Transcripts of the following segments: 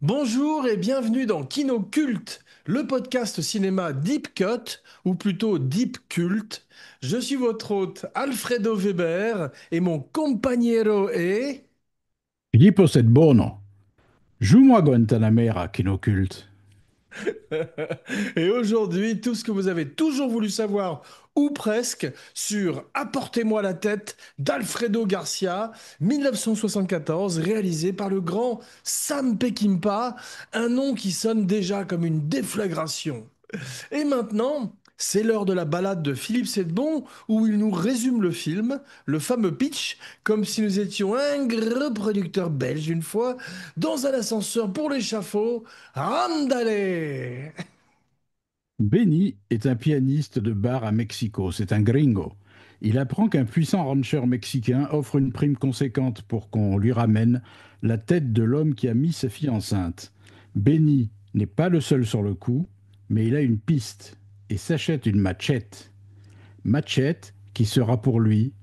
Bonjour et bienvenue dans Kino Culte, le podcast cinéma Deep Cut, ou plutôt Deep Cult. Je suis votre hôte Alfredo Weber et mon compagnero est... Filippo Bono, joue-moi Guantanamera, Kinoculte. Et aujourd'hui, tout ce que vous avez toujours voulu savoir, ou presque, sur Apportez-moi la tête d'Alfredo Garcia, 1974, réalisé par le grand Sam Peckinpah, un nom qui sonne déjà comme une déflagration. Et maintenant, c'est l'heure de la balade de Philippe Sedbon où il nous résume le film, le fameux pitch, comme si nous étions un gros producteur belge une fois, dans un ascenseur pour l'échafaud. Randale! Benny est un pianiste de bar à Mexico, c'est un gringo. Il apprend qu'un puissant rancher mexicain offre une prime conséquente pour qu'on lui ramène la tête de l'homme qui a mis sa fille enceinte. Benny n'est pas le seul sur le coup, mais il a une piste et s'achète une machette. Machette qui sera pour lui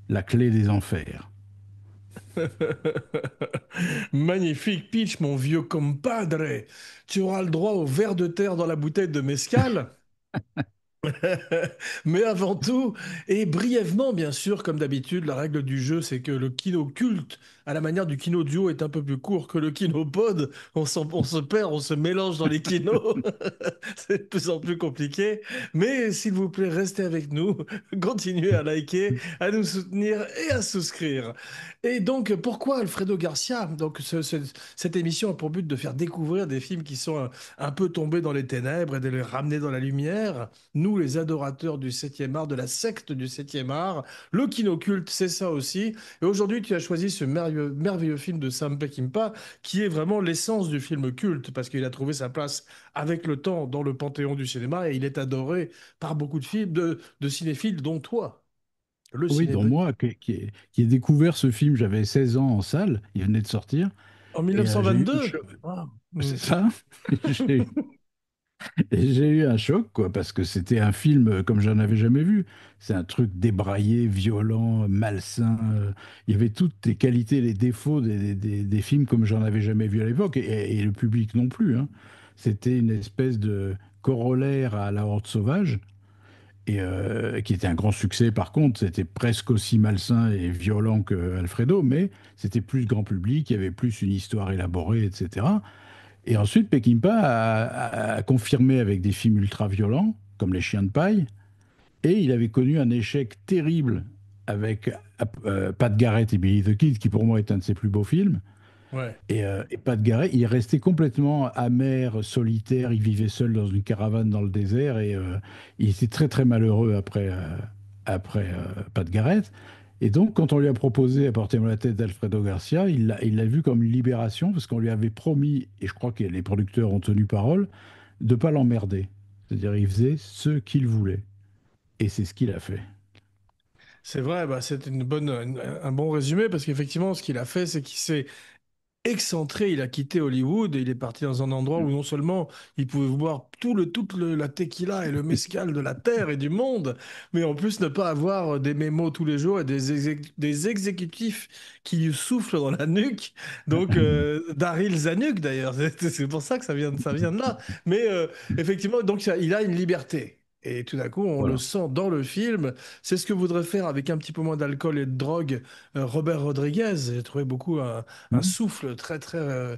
la clé des enfers. Magnifique pitch, mon vieux compadre. Tu auras le droit au ver de terre dans la bouteille de mescal. Mais avant tout, et brièvement bien sûr, comme d'habitude, la règle du jeu, c'est que le kino culte, à la manière du kino duo, est un peu plus court que le kino pod. On se perd, on se mélange dans les kinos. C'est de plus en plus compliqué. Mais s'il vous plaît, restez avec nous, continuez à liker, à nous soutenir et à souscrire. Et donc, pourquoi Alfredo Garcia? Donc, cette émission a pour but de faire découvrir des films qui sont un peu tombés dans les ténèbres et de les ramener dans la lumière. Nous, les adorateurs du septième art, de la secte du septième art, le kino culte, c'est ça aussi. Et aujourd'hui, tu as choisi ce merveilleux film de Sam Peckinpah, qui est vraiment l'essence du film culte, parce qu'il a trouvé sa place avec le temps dans le panthéon du cinéma, et il est adoré par beaucoup de films, de cinéphiles, dont toi, le Oui, dont cinéphile. moi, qui ai découvert ce film, j'avais 16 ans en salle, il venait de sortir. En Et j'ai eu un 1922? choc. Ah, C'est ça. J'ai j'ai eu un choc, quoi, parce que c'était un film comme j'en avais jamais vu. C'est un truc débraillé, violent, malsain. Il y avait toutes les qualités, les défauts des films comme j'en avais jamais vu à l'époque, et le public non plus, hein. C'était une espèce de corollaire à La Horde sauvage, qui était un grand succès par contre. C'était presque aussi malsain et violent que Alfredo, mais c'était plus grand public, il y avait plus une histoire élaborée, etc. Et ensuite, Peckinpah a confirmé avec des films ultra-violents, comme Les Chiens de paille, et il avait connu un échec terrible avec Pat Garrett et Billy the Kid, qui pour moi est un de ses plus beaux films. ouais. Et Pat Garrett, il est resté complètement amer, solitaire, il vivait seul dans une caravane dans le désert, et il était très très malheureux après Pat Garrett. Et donc, quand on lui a proposé Apportez-moi la tête d'Alfredo Garcia, il l'a vu comme une libération parce qu'on lui avait promis, et je crois que les producteurs ont tenu parole, de ne pas l'emmerder. C'est-à-dire, il faisait ce qu'il voulait. Et c'est ce qu'il a fait. C'est vrai, bah, c'est un bon résumé parce qu'effectivement, ce qu'il a fait, c'est qu'il s'est excentré, il a quitté Hollywood et il est parti dans un endroit où non seulement il pouvait boire la tequila et le mezcal de la terre et du monde, mais en plus ne pas avoir des mémos tous les jours et des exécutifs qui lui soufflent dans la nuque. Donc, Daryl Zanuck d'ailleurs, c'est pour ça que ça vient de là. Mais effectivement, donc il a une liberté. Et tout d'un coup, on le Voilà. sent dans le film. C'est ce que voudrait faire avec un petit peu moins d'alcool et de drogue Robert Rodriguez. J'ai trouvé beaucoup un Hmm. souffle très très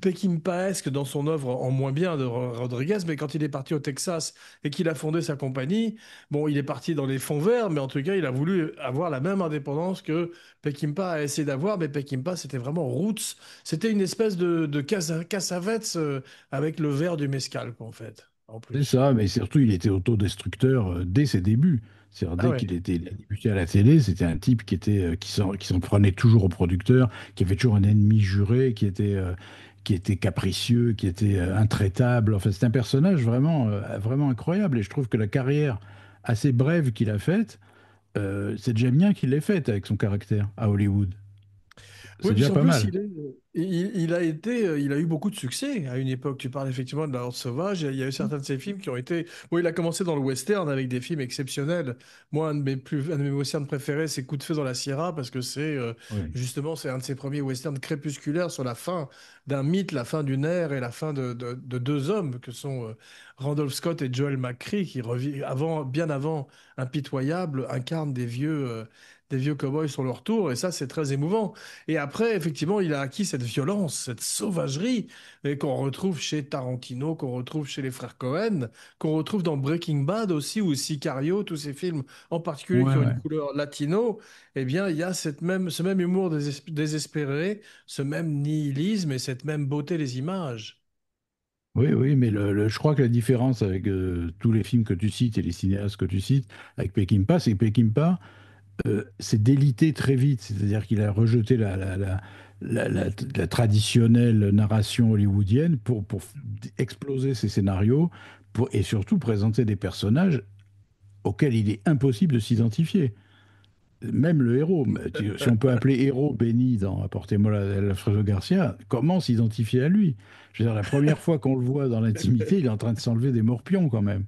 Peckinpahesque dans son œuvre, en moins bien de Rodriguez, mais quand il est parti au Texas et qu'il a fondé sa compagnie, bon, il est parti dans les fonds verts, mais en tout cas, il a voulu avoir la même indépendance que Peckinpah a essayé d'avoir, mais Peckinpah, c'était vraiment roots, c'était une espèce de Cassavetes avec le verre du mescal, quoi, en fait, en C'est plus. ça, mais surtout, il était autodestructeur dès ses débuts. C'est-à-dire, Ah dès ouais. il a débuté à la télé, c'était un type qui s'en prenait toujours au producteur, qui avait toujours un ennemi juré, qui était capricieux, qui était intraitable. Enfin, c'est un personnage vraiment incroyable. Et je trouve que la carrière assez brève qu'il a faite, c'est déjà bien qu'il l'ait faite avec son caractère à Hollywood. c'est Oui, déjà puisqu'en pas plus, mal. il a été, il a eu beaucoup de succès à une époque. Tu parles effectivement de La Horde Sauvage. Il y a eu certains de ses films qui ont été. Bon, il a commencé dans le western avec des films exceptionnels. Moi, un de mes westerns préférés, c'est Coup de feu dans la Sierra, parce que Oui, justement, c'est un de ses premiers westerns crépusculaires sur la fin d'un mythe, la fin d'une ère et la fin de deux hommes que sont Randolph Scott et Joel McCrea, qui bien avant Impitoyable, incarnent des vieux cow-boys sur leur tour. Et ça, c'est très émouvant. Et après, effectivement, il a acquis cette violence, cette sauvagerie qu'on retrouve chez Tarantino, qu'on retrouve chez les frères Cohen, qu'on retrouve dans Breaking Bad aussi, ou Sicario, tous ces films en particulier ouais, qui ont une ouais. couleur latino. Eh bien, il y a ce même humour désespéré, ce même nihilisme et cette même beauté des images. Oui, oui, mais je crois que la différence avec tous les films que tu cites et les cinéastes que tu cites avec Peckinpah, c'est que Peckinpah s'est délité très vite. C'est-à-dire qu'il a rejeté la traditionnelle narration hollywoodienne pour exploser ses scénarios et surtout présenter des personnages auxquels il est impossible de s'identifier. Même le héros, si on peut appeler héros Benny dans Apportez-moi l'Alfredo Garcia, comment s'identifier à lui? Je veux dire, la première fois qu'on le voit dans l'intimité, il est en train de s'enlever des morpions quand même.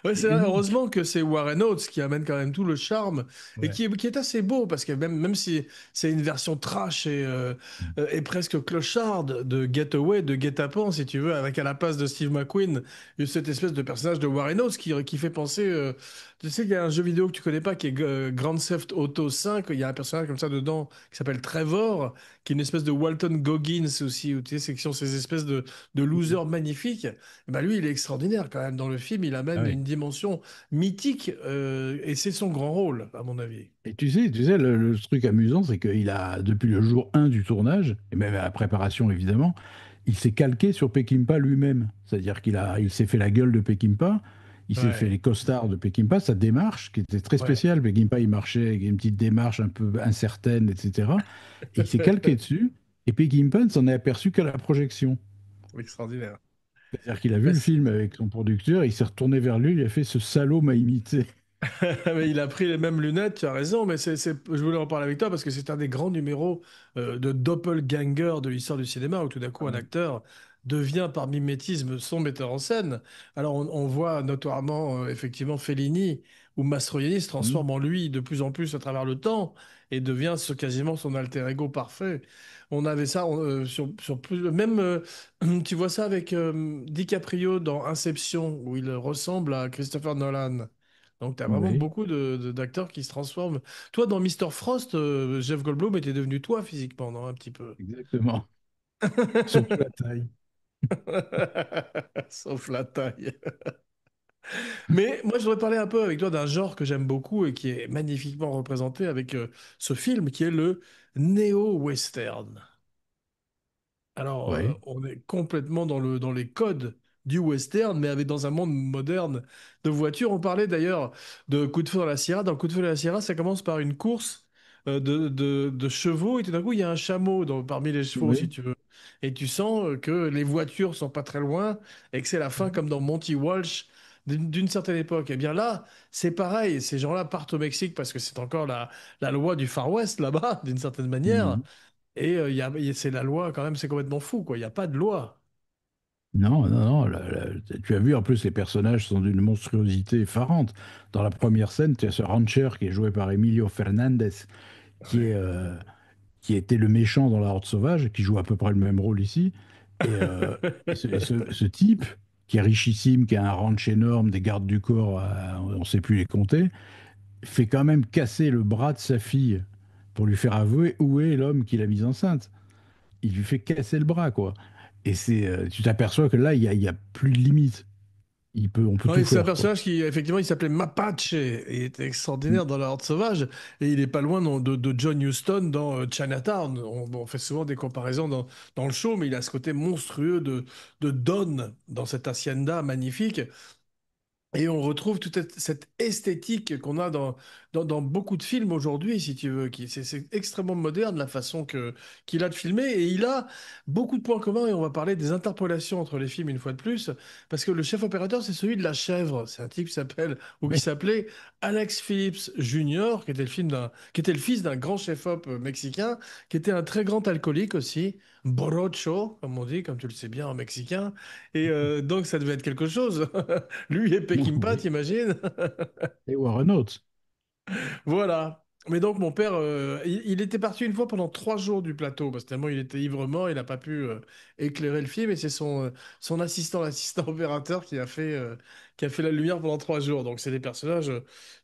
Ouais, C'est énorme. heureusement que c'est Warren Oates qui amène quand même tout le charme et Ouais. qui est assez beau parce que même si c'est une version trash et presque clocharde de Getaway, de Guet-apens, si tu veux, avec à la place de Steve McQueen, cette espèce de personnage de Warren Oates qui fait penser. Tu sais qu'il y a un jeu vidéo que tu connais pas qui est Grand Theft Auto 5. Il y a un personnage comme ça dedans qui s'appelle Trevor, qui est une espèce de Walton Goggins aussi, où tu sais, c'est qui sont ces espèces de losers magnifiques. Bah lui, il est extraordinaire quand même. Dans le film, il Ah amène oui. une dimension mythique et c'est son grand rôle, à mon avis. Et tu sais, le truc amusant, c'est qu'il a, depuis le jour 1 du tournage, et même à la préparation évidemment, il s'est calqué sur Peckinpah lui-même. C'est-à-dire il s'est fait la gueule de Peckinpah, il s'est fait Ouais, les costards de Peckinpah, sa démarche, qui était très ouais. spéciale. Peckinpah, il marchait avec une petite démarche un peu incertaine, etc. Et il s'est calqué dessus, et Peckinpah ne s'en est aperçu qu'à la projection. Extraordinaire. C'est-à-dire qu'il a vu Mais le film avec son producteur, il s'est retourné vers lui, il a fait ce salaud m'a imité. mais il a pris les mêmes lunettes, tu as raison, mais je voulais en parler avec toi parce que c'est un des grands numéros de doppelganger de l'histoire du cinéma où tout d'un Ah coup un ouais. acteur devient par mimétisme son metteur en scène. Alors on voit notoirement effectivement Fellini où Mastroianni se Mhm. transforme en lui de plus en plus à travers le temps et devient quasiment son alter ego parfait. On avait ça sur plus, même tu vois ça avec DiCaprio dans Inception où il ressemble à Christopher Nolan. Donc, tu as vraiment Oui, beaucoup d'acteurs qui se transforment. Toi, dans Mister Frost, Jeff Goldblum était devenu toi physiquement, non? Un petit peu. exactement. Surtout la taille. Sauf la taille. Mais moi, je voudrais parler un peu avec toi d'un genre que j'aime beaucoup et qui est magnifiquement représenté avec ce film qui est le néo-western. Alors, Oui, on est complètement dans les codes du western, mais avec dans un monde moderne de voitures. On parlait d'ailleurs de Coup de feu dans la Sierra. Dans Coup de feu dans la Sierra, ça commence par une course de chevaux, et tout d'un coup, il y a un chameau parmi les chevaux, si oui. tu veux. Et tu sens que les voitures sont pas très loin et que c'est la fin, comme dans Monty Walsh, d'une certaine époque. Et bien là, c'est pareil. Ces gens-là partent au Mexique parce que c'est encore la loi du Far West là-bas, d'une certaine manière. Mhm. Et c'est la loi, quand même, c'est complètement fou, quoi. Il n'y a pas de loi. Non, non, non. Tu as vu, en plus, les personnages sont d'une monstruosité effarante. Dans la première scène, tu as ce rancher qui est joué par Emilio Fernandez, qui est, Ouais. euh, qui était le méchant dans La Horde Sauvage, qui joue à peu près le même rôle ici. Et, euh, ce type, qui est richissime, qui a un ranch énorme, des gardes du corps, on ne sait plus les compter, fait quand même casser le bras de sa fille pour lui faire avouer où est l'homme qui l'a mise enceinte. Il lui fait casser le bras, quoi. Et tu t'aperçois que là, il y a plus de limite. On peut tout Oui, c'est un faire, quoi. personnage qui, effectivement, il s'appelait Mapache et il était extraordinaire dans La Horde Sauvage. Et il est pas loin de John Huston dans Chinatown. On fait souvent des comparaisons dans le show, mais il a ce côté monstrueux de Don dans cette hacienda magnifique. Et on retrouve toute cette esthétique qu'on a dans beaucoup de films aujourd'hui, si tu veux. C'est extrêmement moderne la façon qu'il a de filmer. Et il a beaucoup de points communs. Et on va parler des interpolations entre les films une fois de plus. Parce que le chef opérateur, c'est celui de La Chèvre. C'est un type qui s'appelle, ou qui Oui. s'appelait Alex Phillips Jr., qui était le fils d'un grand chef-op mexicain, qui était un très grand alcoolique aussi. Borracho, comme on dit, comme tu le sais bien en mexicain. Et donc ça devait être quelque chose. Lui et Peckinpah, Oui. t'imagines? Et Warren Oates. Voilà. Mais donc mon père, il était parti une fois pendant 3 jours du plateau, parce que tellement il était ivre-mort, il n'a pas pu éclairer le film, et c'est son assistant, l'assistant opérateur, qui a fait la lumière pendant 3 jours. Donc c'est des personnages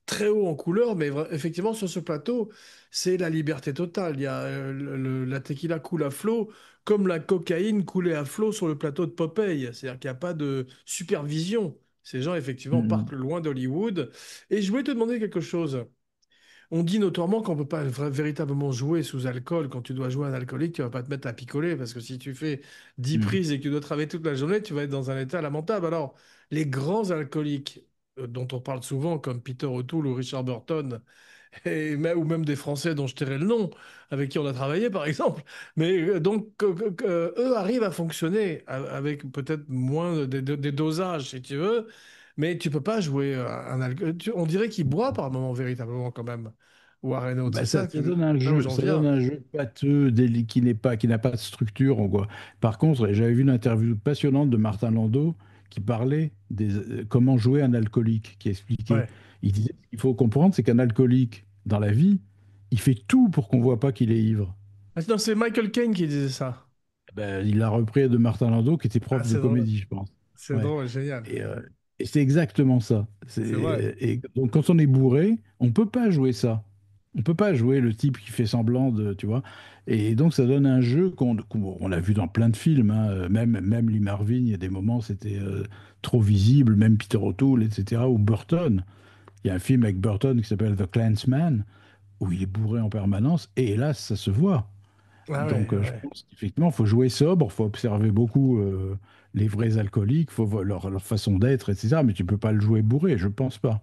très hauts en couleur, mais effectivement sur ce plateau, c'est la liberté totale. Il y a la tequila coule à flot, comme la cocaïne coulait à flot sur le plateau de Popeye. C'est-à-dire qu'il n'y a pas de supervision. Ces gens, effectivement, partent Mhm. loin d'Hollywood. Et je voulais te demander quelque chose. On dit notoirement qu'on ne peut pas véritablement jouer sous alcool. Quand tu dois jouer un alcoolique, tu vas pas te mettre à picoler parce que si tu fais 10 Mhm. prises et que tu dois travailler toute la journée, tu vas être dans un état lamentable. Alors, les grands alcooliques dont on parle souvent, comme Peter O'Toole ou Richard Burton, ou même des Français dont je tairai le nom, avec qui on a travaillé par exemple, mais donc eux arrivent à fonctionner avec peut-être moins des dosages si tu veux, mais tu peux pas jouer un alcool. On dirait qu'il boit par moment véritablement quand même. Warren Oates, Bah, c'est ça, ça là où j'en ça donne viens. un jeu pâteux, qui n'a pas de structure, quoi. Par contre, j'avais vu une interview passionnante de Martin Landau qui parlait comment jouer un alcoolique, qui expliquait. Ouais. Il disait, ce qu'il faut comprendre, c'est qu'un alcoolique, dans la vie, il fait tout pour qu'on voit pas qu'il est ivre. Ah, non, c'est Michael Caine qui disait ça. Ben, il l'a repris de Martin Landau, qui était Ah, prof de c'est drôle. comédie, je pense. C'est Ouais. drôle, génial. Et, euh, et c'est exactement ça. C'est vrai. Et donc, quand on est bourré, on peut pas jouer ça. On peut pas jouer le type qui fait semblant de, tu vois. Et donc, ça donne un jeu qu'on a vu dans plein de films, hein. Même Lee Marvin, il y a des moments, c'était trop visible, même Peter O'Toole, etc. Ou Burton. Il y a un film avec Burton qui s'appelle The Clansman, où il est bourré en permanence. Et hélas, ça se voit. Ah Donc, ouais, je ouais. pense qu'effectivement, il faut jouer sobre, il faut observer beaucoup les vrais alcooliques, il faut voir leur façon d'être, etc. Mais tu peux pas le jouer bourré, je pense pas.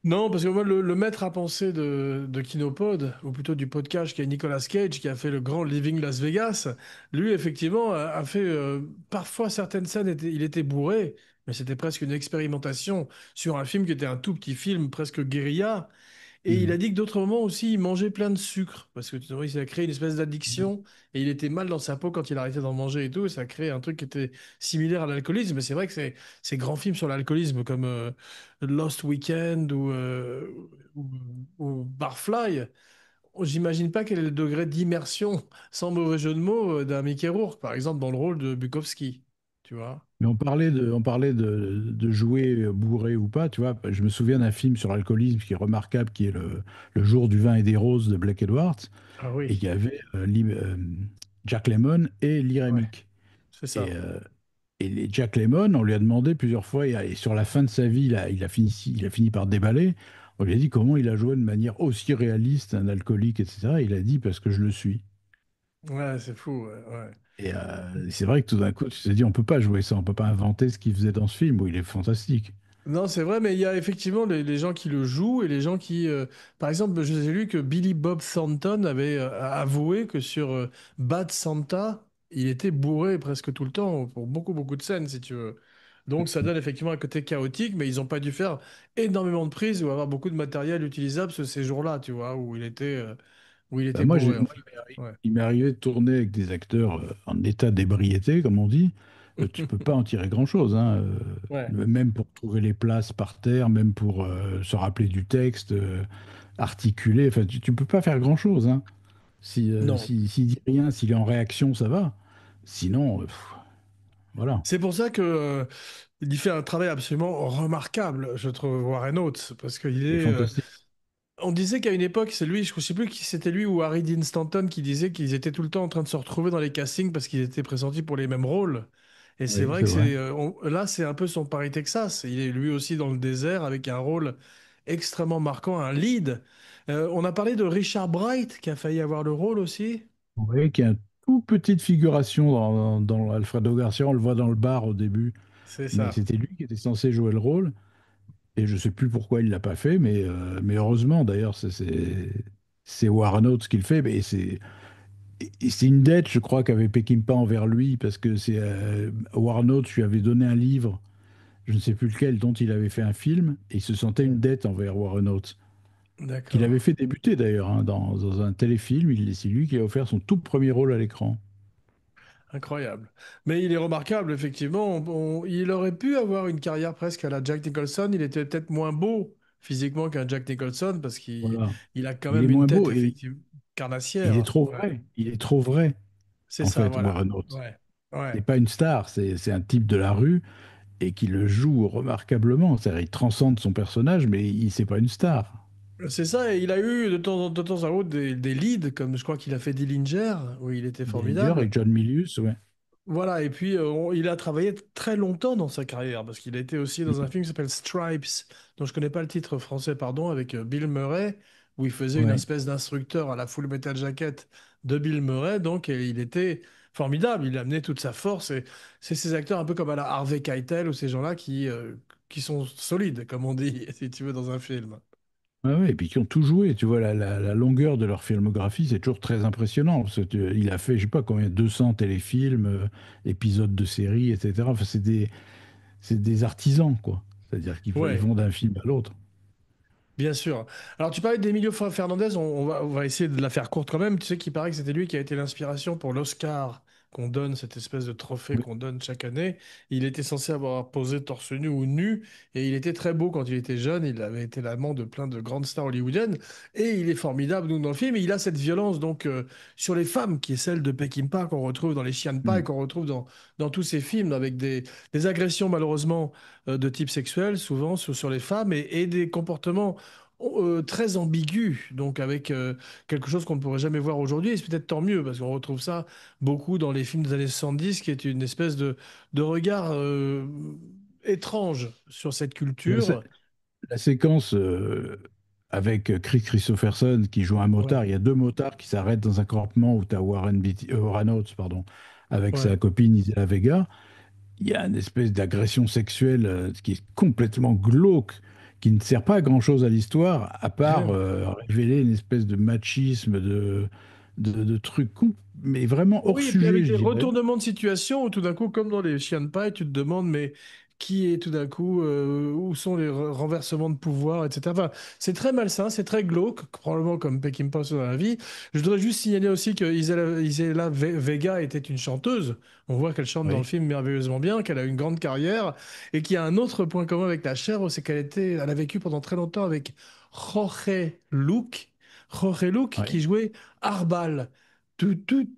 Non, parce que moi, le maître à penser de Kinopod, ou plutôt du podcast qui est Nicolas Cage, qui a fait le grand Living Las Vegas, lui, effectivement, a fait parfois certaines scènes, il était bourré, mais c'était presque une expérimentation sur un film qui était un tout petit film, presque guérilla. Et il a Mhm. dit que d'autres moments aussi, il mangeait plein de sucre, parce que tu vois, il a créé une espèce d'addiction, et il était mal dans sa peau quand il arrêtait d'en manger et tout, et ça a créé un truc qui était similaire à l'alcoolisme. Mais c'est vrai que ces grands films sur l'alcoolisme, comme Lost Weekend ou, ou Barfly, j'imagine pas quel est le degré d'immersion, sans mauvais jeu de mots, d'un Mickey Rourke, par exemple, dans le rôle de Bukowski, tu vois. Mais on parlait de jouer bourré ou pas, tu vois. Je me souviens d'un film sur l'alcoolisme qui est remarquable, qui est le Jour du vin et des roses de Blake Edwards, Ah et il oui, y avait Jack Lemmon et Lee ouais, Remick. c'est Et, ça. Jack Lemmon, on lui a demandé plusieurs fois, et sur la fin de sa vie, il a fini par déballer. On lui a dit comment il a joué de manière aussi réaliste un alcoolique, etc. Il a dit parce que je le suis. Ouais, c'est fou, ouais, ouais. Et c'est vrai que tout d'un coup, tu te dis, on peut pas jouer ça, on peut pas inventer ce qu'il faisait dans ce film où il est fantastique. Non, c'est vrai, mais il y a effectivement les gens qui le jouent et les gens qui... Par exemple, j'ai lu que Billy Bob Thornton avait avoué que sur Bad Santa, il était bourré presque tout le temps pour beaucoup, beaucoup de scènes, si tu veux. Donc ça donne effectivement un côté chaotique, mais ils n'ont pas dû faire énormément de prises ou avoir beaucoup de matériel utilisable ces jours-là, tu vois, où il Bah, était bourré, en moi, fait. Ouais. il m'est arrivé de tourner avec des acteurs en état d'ébriété, comme on dit. Tu peux pas en tirer grand-chose, hein. Ouais. Même pour trouver les places par terre, même pour se rappeler du texte, articuler. Enfin, tu peux pas faire grand-chose, hein. Non. S'il dit rien, s'il est en réaction, ça va. Sinon, voilà. C'est pour ça que il fait un travail absolument remarquable, je trouve, Warren Oates, parce qu'il C'est est. fantastique. On disait qu'à une époque, c'est lui, je ne sais plus qui c'était lui ou Harry Dean Stanton qui disait qu'ils étaient tout le temps en train de se retrouver dans les castings parce qu'ils étaient pressentis pour les mêmes rôles. Et c'est Oui, vrai c'est que vrai. là, c'est un peu son Paris Texas. Il est lui aussi dans le désert avec un rôle extrêmement marquant, un lead. On a parlé de Richard Bright qui a failli avoir le rôle aussi. Oui, qui a une toute petite figuration dans Alfredo Garcia. On le voit dans le bar au début, C'est mais ça. c'était lui qui était censé jouer le rôle. Et je sais plus pourquoi il l'a pas fait, mais heureusement d'ailleurs, c'est Warren Oates qui le fait. Et c'est une dette, je crois, qu'avait Peckinpah envers lui, parce que Warren Oates lui avait donné un livre, je ne sais plus lequel, dont il avait fait un film, et il se sentait une dette envers Warren Oates, qu'il D'accord. avait fait débuter d'ailleurs hein, dans un téléfilm. C'est lui qui a offert son tout premier rôle à l'écran. Incroyable. Mais il est remarquable, effectivement. Il aurait pu avoir une carrière presque à la Jack Nicholson. Il était peut-être moins beau physiquement qu'un Jack Nicholson parce qu'il Voilà. il a quand Il est même une moins tête, beau et effectivement, il est carnassière. trop Ouais. vrai. Il est trop vrai, C'est en ça, fait, voilà. Warren Oates. Ouais. Ouais. C'est pas une star, c'est un type de la rue et qui le joue remarquablement. C'est-à-dire, il transcende son personnage, mais c'est pas une star. C'est ça, et il a eu de temps à autre des leads, comme je crois qu'il a fait Dillinger, où il était Dillinger formidable. et John Milius, ouais. Voilà, et puis il a travaillé très longtemps dans sa carrière, parce qu'il a été aussi dans un Mm. film qui s'appelle Stripes, dont je connais pas le titre français, pardon, avec Bill Murray, où il faisait une Ouais. espèce d'instructeur à la Full Metal Jacket de Bill Murray, donc et il était formidable, il amenait toute sa force, et c'est ces acteurs un peu comme à la Harvey Keitel, ou ces gens-là qui sont solides, comme on dit, si tu veux, dans un film. Ouais, ouais, et puis qui ont tout joué, tu vois, la longueur de leur filmographie, c'est toujours très impressionnant, parce que il a fait, je sais pas combien, 200 téléfilms, épisodes de séries, etc. Enfin, c'est des artisans, quoi. C'est-à-dire qu'ils Ouais. vont d'un film à l'autre. Bien sûr. Alors, tu parlais d'Emilio Fernandez, on va essayer de la faire courte quand même. Tu sais qu'il paraît que c'était lui qui a été l'inspiration pour l'Oscar qu'on donne, cette espèce de trophée Oui, qu'on donne chaque année. Il était censé avoir posé torse nu ou nu, et il était très beau quand il était jeune. Il avait été l'amant de plein de grandes stars hollywoodiennes, et il est formidable donc, dans le film. Et il a cette violence donc sur les femmes, qui est celle de Peckinpah qu'on retrouve dans Les Chiens de paille, mm. qu'on retrouve dans tous ces films, avec des agressions malheureusement de type sexuel, souvent sur les femmes, et des comportements très ambigu, donc avec quelque chose qu'on ne pourrait jamais voir aujourd'hui, et c'est peut-être tant mieux, parce qu'on retrouve ça beaucoup dans les films des années 70, qui est une espèce de regard étrange sur cette La, sé- culture. la séquence avec Chris Christopherson qui joue un motard, Ouais, il y a deux motards qui s'arrêtent dans un campement où tu as Warren Oates, pardon, avec sa ouais. copine Isela Vega. Il y a une espèce d'agression sexuelle qui est complètement glauque, qui ne sert pas à grand-chose à l'histoire, à part révéler une espèce de machisme, de trucs, mais vraiment hors Oui, et puis sujet, avec je des dirais. retournements de situation où tout d'un coup, comme dans les chiens de paille, tu te demandes, mais qui est tout d'un coup, où sont les renversements de pouvoir, etc. Enfin, c'est très malsain, c'est très glauque, probablement comme Peckinpah dans la vie. Je voudrais juste signaler aussi que Isela Vega était une chanteuse. On voit qu'elle chante dans le Oui, film merveilleusement bien, qu'elle a une grande carrière, et qu'il y a un autre point commun avec la chair, c'est elle a vécu pendant très longtemps avec Jorge Luke. Jorge Luke qui oui. jouait Arbal. Tu, tu,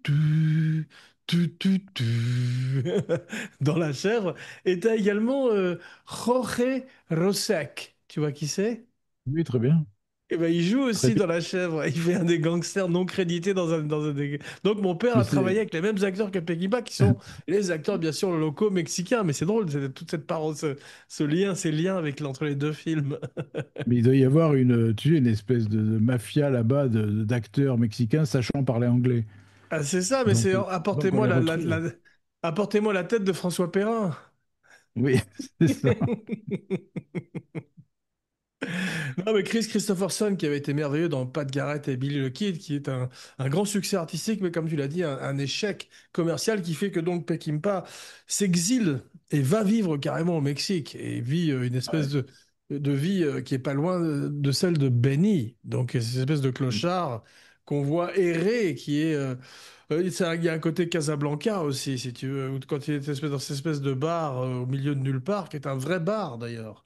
tu, tu. Dans la chèvre. Et t'as également Jorge Rosek. Tu vois qui c'est? Oui, très bien. Et ben, il joue Très aussi bien. dans la chèvre. Il fait un des gangsters non crédités Donc mon père Mais a travaillé c'est, avec les mêmes acteurs que Peckinpah, qui sont les acteurs bien sûr locaux mexicains. Mais c'est drôle, toute cette parole, ce lien, ces liens entre les deux films. mais il doit y avoir tu sais, une espèce de mafia là-bas d'acteurs mexicains sachant parler anglais. Ah, c'est ça, mais Donc, donc on apportez-moi les retrouve. apportez-moi la tête de François Perrin. Oui, c'est ça. Non, mais Chris Christopherson, qui avait été merveilleux dans Pat Garrett et Billy the Kid, qui est un grand succès artistique, mais comme tu l'as dit, un échec commercial qui fait que donc Peckinpah s'exile et va vivre carrément au Mexique et vit une espèce Ouais. de vie qui est pas loin de celle de Benny. Donc, c'est cette espèce de clochard qu'on voit errer et qui est. Il y a un côté Casablanca aussi, si tu veux, où quand il est dans cette espèce de bar au milieu de nulle part, qui est un vrai bar d'ailleurs.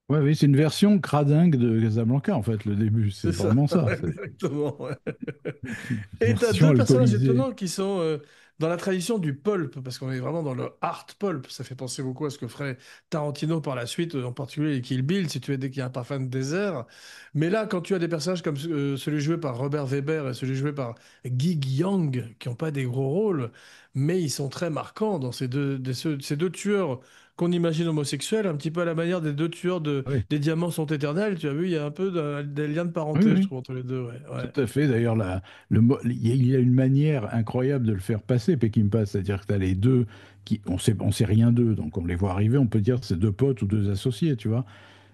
Ouais, oui, c'est une version cradingue de Casablanca, en fait, le début. C'est C'est ça, vraiment ça. C'est exactement. Ouais. une Et tu as version deux personnages alcoolisée. étonnants qui sont dans la tradition du pulp, parce qu'on est vraiment dans le art pulp. Ça fait penser beaucoup à ce que ferait Tarantino par la suite, en particulier les Kill Bill, si tu es dès qu'il y a un parfum de désert. Mais là, quand tu as des personnages comme celui joué par Robert Weber et celui joué par Gig Young, qui n'ont pas des gros rôles, mais ils sont très marquants dans ces deux tueurs qu'on imagine homosexuels, un petit peu à la manière des deux tueurs Oui, des Diamants sont éternels. Tu as vu, il y a un peu des liens de oui, parenté, je oui, trouve, entre les deux. Ouais, tout ouais. à fait. D'ailleurs, il y a une manière incroyable de le faire passer, Peckinpah. C'est-à-dire que tu as les deux on sait rien d'eux, donc on les voit arriver, on peut dire que c'est deux potes ou deux associés, tu vois.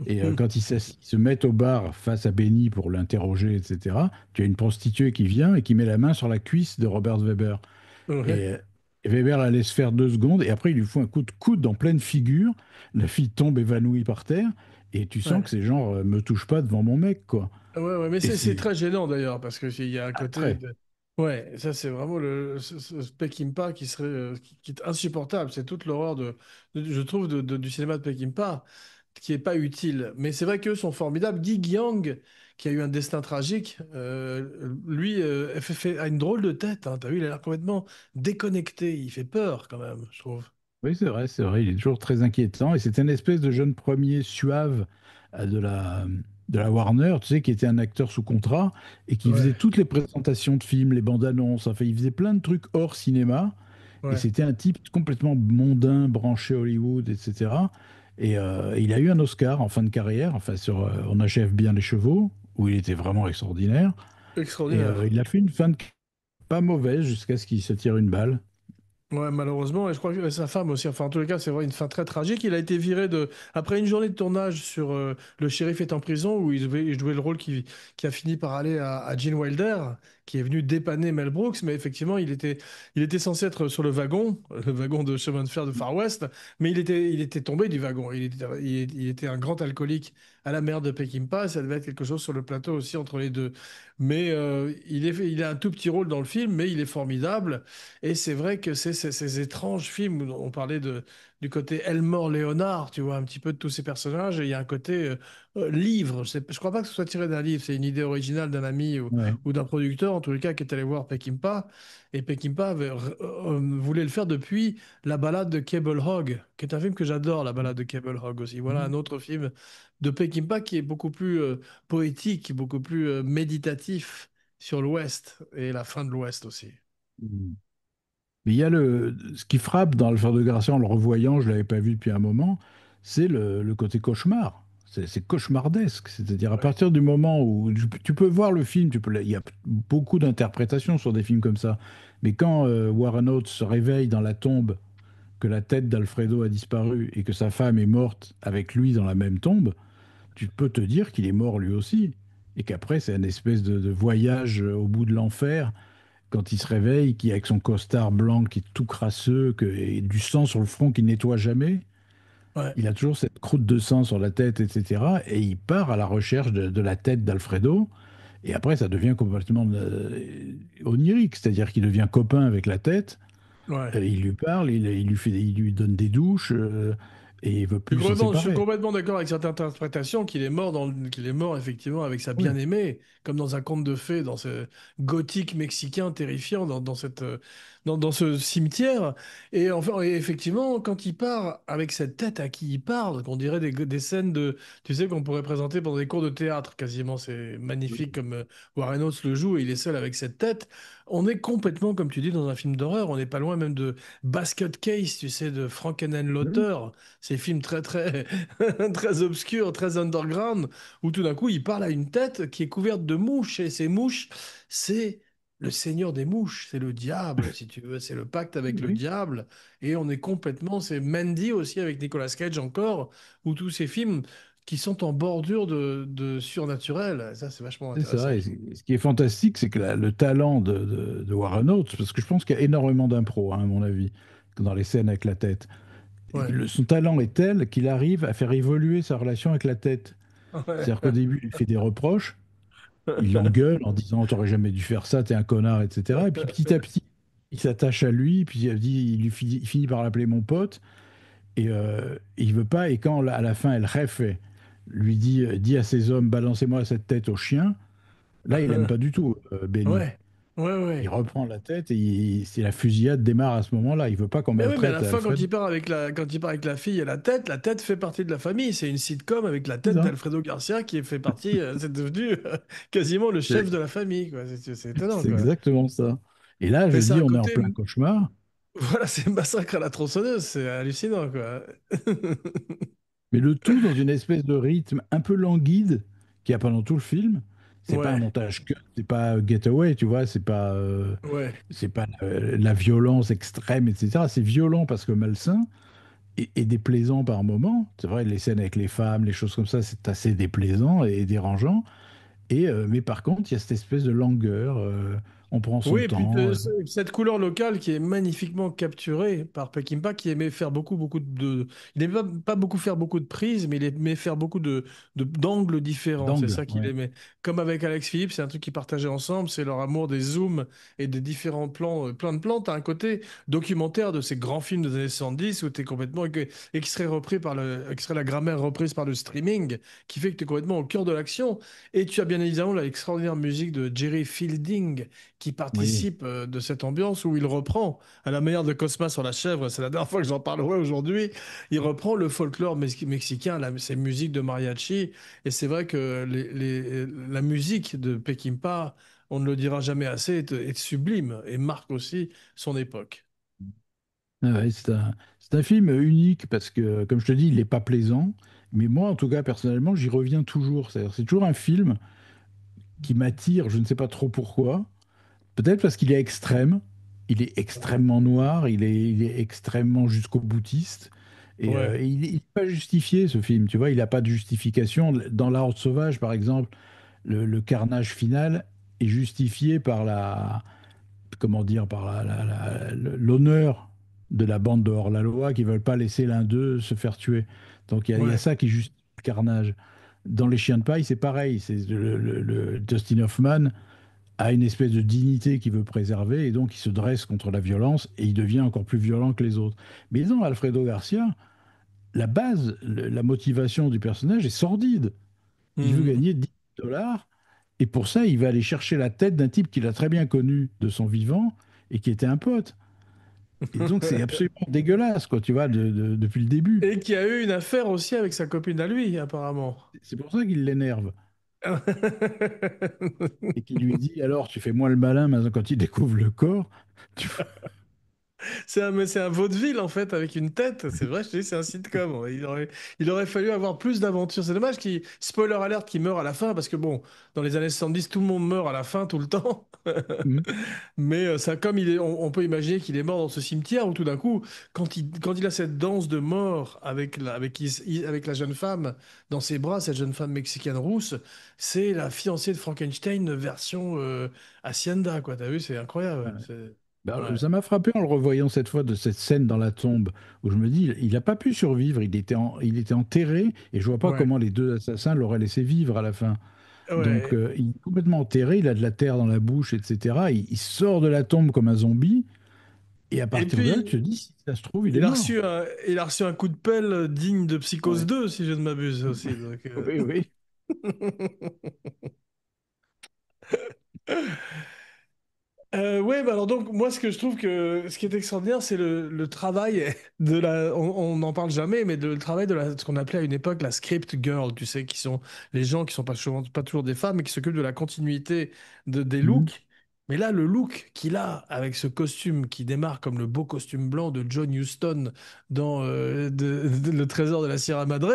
Et quand ils se mettent au bar face à Benny pour l'interroger, etc., tu as une prostituée qui vient et qui met la main sur la cuisse de Robert Weber. Ouais, Et, euh, et Weber la laisse faire 2 secondes et après il lui fout un coup de coude en pleine figure. La fille tombe évanouie par terre et tu sens que ouais. c'est genre me touche pas devant mon mec, quoi. Ouais, ouais, mais Et c'est c'est très gênant d'ailleurs, parce qu'il y a un côté après. de... Ouais, ça c'est vraiment ce Peckinpah qui serait qui est insupportable. C'est toute l'horreur je trouve, du cinéma de Peckinpah, qui est pas utile. Mais c'est vrai qu'eux sont formidables. Guy Yang, qui a eu un destin tragique, lui a une drôle de tête. Hein. T'as vu, il a l'air complètement déconnecté. Il fait peur quand même, je trouve. Oui, c'est vrai, il est toujours très inquiétant. Et c'était une espèce de jeune premier suave de la Warner, tu sais, qui était un acteur sous contrat et qui faisait Ouais, toutes les présentations de films, les bandes annonces, enfin, il faisait plein de trucs hors cinéma. Et ouais. c'était un type complètement mondain, branché Hollywood, etc. Il a eu un Oscar en fin de carrière, enfin, sur On achève bien les chevaux, où il était vraiment extraordinaire. Extraordinaire. Il a fait une fin de pas mauvaise jusqu'à ce qu'il se tire une balle. Ouais, malheureusement, et je crois que sa femme aussi. Enfin, en tous les cas, c'est vrai une fin très tragique. Il a été viré après une journée de tournage sur Le shérif est en prison, où il jouait le rôle qui a fini par aller à Gene Wilder, qui est venu dépanner Mel Brooks. Mais effectivement, il était censé être sur le wagon de chemin de fer de Far West, mais il était tombé du wagon. Il était un grand alcoolique à la mer de Peckinpah. Ça devait être quelque chose sur le plateau aussi entre les deux. Mais il a un tout petit rôle dans le film, mais il est formidable. Et c'est vrai que c'est ces étranges films où on parlait du côté Elmore Leonard, tu vois, un petit peu de tous ces personnages. Et il y a un côté livre. Je crois pas que ce soit tiré d'un livre. C'est une idée originale d'un ami Ouais. ou d'un producteur, en tous les cas, qui est allé voir Peckinpah. Et Peckinpah voulait le faire depuis La balade de Cable Hogg, qui est un film que j'adore, La balade de Cable Hogg aussi. Voilà un autre film de Peckinpah qui est beaucoup plus poétique, beaucoup plus méditatif sur l'Ouest et la fin de l'Ouest aussi. Mhm. Mais il y a ce qui frappe dans Le Phare de Gracia en le revoyant, je ne l'avais pas vu depuis un moment, c'est le côté cauchemar. C'est cauchemardesque. C'est-à-dire à Ouais. partir du moment où tu peux voir le film, il y a beaucoup d'interprétations sur des films comme ça. Mais quand Warren Oates se réveille dans la tombe, que la tête d'Alfredo a disparu et que sa femme est morte avec lui dans la même tombe, tu peux te dire qu'il est mort lui aussi. Et qu'après, c'est une espèce de voyage au bout de l'enfer quand il se réveille, qui avec son costard blanc qui est tout crasseux, et du sang sur le front qu'il nettoie jamais, Ouais. il a toujours cette croûte de sang sur la tête, etc. Et il part à la recherche de la tête d'Alfredo. Et après, ça devient complètement onirique, c'est-à-dire qu'il devient copain avec la tête. Ouais. Il lui parle, il lui donne des douches, et il veut plus s'en Je suis séparer. complètement d'accord avec cette interprétation qu'il est mort effectivement avec sa Oui, bien-aimée, comme dans un conte de fées, dans ce gothique mexicain terrifiant, dans ce cimetière. Et enfin, et effectivement, quand il part avec cette tête à qui il parle, qu'on dirait des scènes tu sais, qu'on pourrait présenter pendant des cours de théâtre, quasiment, c'est magnifique comme Warren Oates le joue et il est seul avec cette tête. On est complètement, comme tu dis, dans un film d'horreur. On n'est pas loin même de Basket Case, tu sais, de oui, Frankenheimer, ces films très très très obscurs, très underground, où tout d'un coup il parle à une tête qui est couverte de mouches et ces mouches, c'est le seigneur des mouches, c'est le diable si tu veux, c'est le pacte avec le oui. diable et on est complètement, c'est Mandy aussi avec Nicolas Cage encore, ou tous ces films qui sont en bordure de surnaturel. Ça c'est vachement C'est ça. intéressant, Et je trouve. ce qui est fantastique, c'est que le talent de Warren Oates, parce que je pense qu'il y a énormément d'impro, hein, à mon avis, dans les scènes avec la tête. Ouais. Son talent est tel qu'il arrive à faire évoluer sa relation avec la tête. Ouais. C'est-à-dire qu'au début, il lui fait des reproches, il l'engueule en disant t'aurais jamais dû faire ça, t'es un connard, etc. Et puis petit à petit, il s'attache à lui, puis il finit par l'appeler mon pote, et il veut pas. Et quand à la fin, El Jefe lui dit à ses hommes balancez-moi cette tête au chien, là, il aime pas du tout Benny. Ouais. Ouais, Il ouais. reprend la tête et c'est la fusillade démarre à ce moment-là. Il veut pas qu'on Mais oui, mais à la maltraite fin, Alfred. quand il part avec la fille et la tête fait partie de la famille. C'est une sitcom avec la C'est tête ça. d'Alfredo Garcia qui fait partie, c'est devenu quasiment le chef de la famille, quoi. C'est étonnant, C'est quoi. exactement ça. Et là, je Mais c'est dis, un on est en côté, plein cauchemar. voilà, c'est massacre à la tronçonneuse, c'est hallucinant, quoi. Mais le tout dans une espèce de rythme un peu languide qu'il y a pendant tout le film. C'est pas un Ouais, montage cut, c'est pas Getaway, tu vois, ouais, c'est pas la violence extrême, etc. C'est violent parce que malsain, et déplaisant par moments. C'est vrai, les scènes avec les femmes, les choses comme ça, c'est assez déplaisant et dérangeant. Mais par contre, il y a cette espèce de langueur. On prend Oui, son et puis temps. cette couleur locale qui est magnifiquement capturée par Peckinpah, qui aimait faire beaucoup de... Il n'aimait pas beaucoup faire beaucoup de prises, mais il aimait faire beaucoup d'angles différents. C'est D'angle, ça qu'il ouais. aimait. Comme avec Alex Philippe, c'est un truc qu'ils partageaient ensemble, c'est leur amour des zooms et des différents plans, plein de plans. T'as un côté documentaire de ces grands films des années 70 où t'es complètement... et qui serait repris qui serait la grammaire reprise par le streaming, qui fait que t'es complètement au cœur de l'action. Et tu as bien évidemment l'extraordinaire musique de Jerry Fielding qui Oui. participe de cette ambiance où il reprend, à la manière de Cosma sur la chèvre, c'est la dernière fois que j'en parlerai aujourd'hui, il reprend le folklore mexicain, ces musiques de mariachi, et c'est vrai que la musique de Peckinpah, on ne le dira jamais assez, est sublime et marque aussi son époque. Ah ouais, c'est un film unique parce que, comme je te dis, il n'est pas plaisant. Mais moi, en tout cas, personnellement, j'y reviens toujours. C'est-à-dire, c'est toujours un film qui m'attire, je ne sais pas trop pourquoi. Peut-être parce qu'il est extrême. Il est extrêmement noir, il est extrêmement jusqu'au boutiste. Ouais, Et il n'est pas justifié, ce film. Tu vois, il n'a pas de justification. Dans La Horde sauvage, par exemple, le carnage final est justifié par comment dire, par l'honneur de la bande de hors-la-loi qui ne veulent pas laisser l'un d'eux se faire tuer. Donc il y a ouais. ça qui justifie le carnage. Dans Les Chiens de paille, c'est pareil. Dustin Hoffman a une espèce de dignité qu'il veut préserver et donc il se dresse contre la violence et il devient encore plus violent que les autres. Mais dans Alfredo Garcia, la base, la motivation du personnage est sordide. Il veut Mhm. gagner 10 dollars et pour ça, il va aller chercher la tête d'un type qu'il a très bien connu de son vivant et qui était un pote. Et donc, c'est absolument dégueulasse, quoi, tu vois, depuis le début. Et qui a eu une affaire aussi avec sa copine à lui, apparemment. C'est pour ça qu'il l'énerve. Et qu'il lui dit, alors, tu fais moins le malin maintenant quand il découvre le corps. Tu vois. Mais c'est un vaudeville en fait avec une tête. C'est vrai, je te dis, c'est un sitcom. Il aurait fallu avoir plus d'aventures. C'est dommage qu'il, spoiler alert, qu'il meurt à la fin parce que bon, dans les années 70, tout le monde meurt à la fin tout le temps. Mhm. Mais ça, comme on peut imaginer qu'il est mort dans ce cimetière où tout d'un coup, quand il a cette danse de mort avec la jeune femme dans ses bras, cette jeune femme mexicaine rousse, c'est la fiancée de Frankenstein version Hacienda, quoi. T'as vu, c'est incroyable. Ben, Ouais. ça m'a frappé en le revoyant cette fois de cette scène dans la tombe où je me dis, il n'a pas pu survivre, il était enterré et je vois pas Ouais. comment les deux assassins l'auraient laissé vivre à la fin. Donc Ouais. il est complètement enterré, il a de la terre dans la bouche, etc. Il sort de la tombe comme un zombie et à Et partir de là, tu puis, te dis, si ça se trouve, il est mort. il a reçu un coup de pelle digne de Psychose Ouais. 2, si je ne m'abuse aussi. Donc, Oui, oui. Ouais, bah alors donc moi ce que je trouve que ce qui est extraordinaire c'est le travail on n'en parle jamais mais le travail ce qu'on appelait à une époque la script girl, tu sais, qui sont les gens qui sont pas toujours des femmes mais qui s'occupent de la continuité des Mhm. looks. Mais là le look qu'il a avec ce costume qui démarre comme le beau costume blanc de John Huston dans Le Trésor de la Sierra Madre,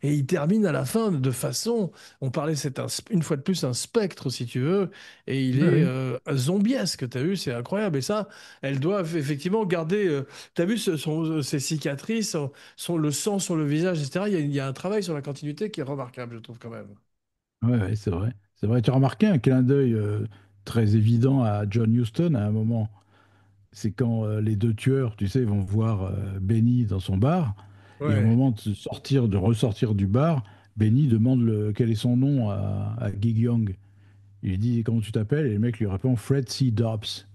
et il termine à la fin de façon, on parlait, une fois de plus un spectre si tu veux, et il Ouais, est oui. zombiesque, t'as vu, c'est incroyable. Et ça, elles doivent effectivement garder, t'as vu ses cicatrices, le sang sur le visage, etc. Il y a un travail sur la continuité qui est remarquable, je trouve quand même. Ouais, ouais, c'est vrai. C'est vrai. Tu as remarqué un clin d'œil très évident à John Huston à un moment. C'est quand les deux tueurs, tu sais, vont voir Benny dans son bar. Et au Ouais. moment de sortir, de ressortir du bar, Benny demande quel est son nom à Gig Young. Il lui dit comment tu t'appelles et le mec lui répond Fred C. Dobbs.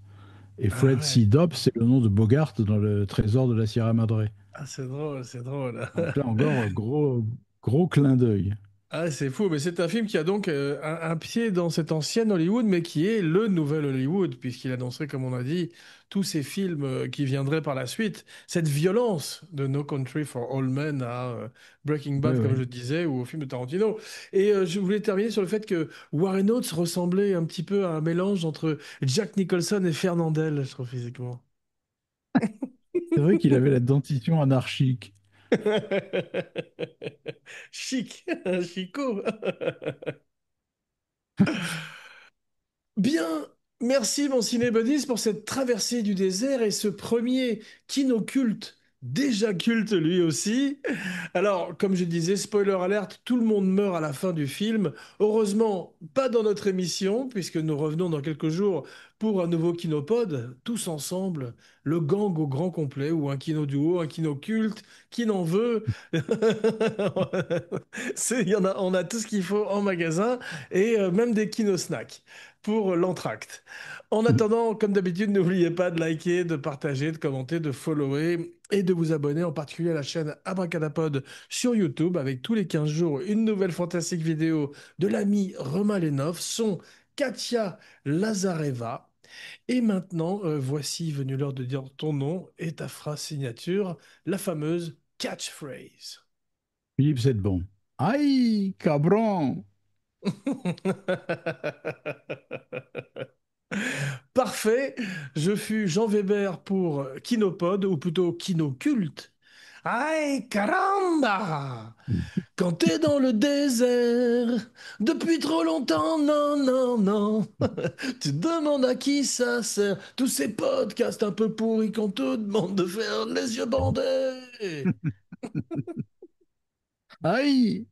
Et Ah Fred ouais. C. Dobbs, c'est le nom de Bogart dans le Trésor de la Sierra Madre. Ah, c'est drôle, c'est drôle. Donc là encore, gros clin d'œil. Ah, c'est fou, mais c'est un film qui a donc un pied dans cette ancienne Hollywood, mais qui est le nouvel Hollywood, puisqu'il annoncerait, comme on a dit, tous ces films qui viendraient par la suite. Cette violence de No Country for All Men à Breaking Ouais, Bad, comme ouais. je le disais, ou au film de Tarantino. Et je voulais terminer sur le fait que Warren Oates ressemblait un petit peu à un mélange entre Jack Nicholson et Fernandel, je trouve, physiquement. C'est vrai qu'il avait la dentition anarchique. Chic, Chico. Bien, merci mon cinébuddies pour cette traversée du désert et ce premier kino culte déjà culte lui aussi. Alors, comme je disais, spoiler alerte, tout le monde meurt à la fin du film. Heureusement, pas dans notre émission, puisque nous revenons dans quelques jours pour un nouveau Kinopod, tous ensemble, le gang au grand complet, ou un kino duo, un kino culte, qui n'en veut. On a tout ce qu'il faut en magasin, et même des kino snacks pour l'entracte. En attendant, comme d'habitude, n'oubliez pas de liker, de partager, de commenter, de follower et de vous abonner en particulier à la chaîne Abracadapod sur YouTube avec tous les 15 jours une nouvelle fantastique vidéo de l'ami Romain Lenov, son Katia Lazareva. Et maintenant, voici venu l'heure de dire ton nom et ta phrase signature, la fameuse catchphrase. Philippe, c'est bon. Aïe, cabron! Parfait, je fus Jean Weber pour Kinopod, ou plutôt Kinoculte. Aïe, caramba! Quand t'es dans le désert, depuis trop longtemps, non, non, non, tu te demandes à qui ça sert. Tous ces podcasts un peu pourris qu'on te demande de faire les yeux bandés. Aïe!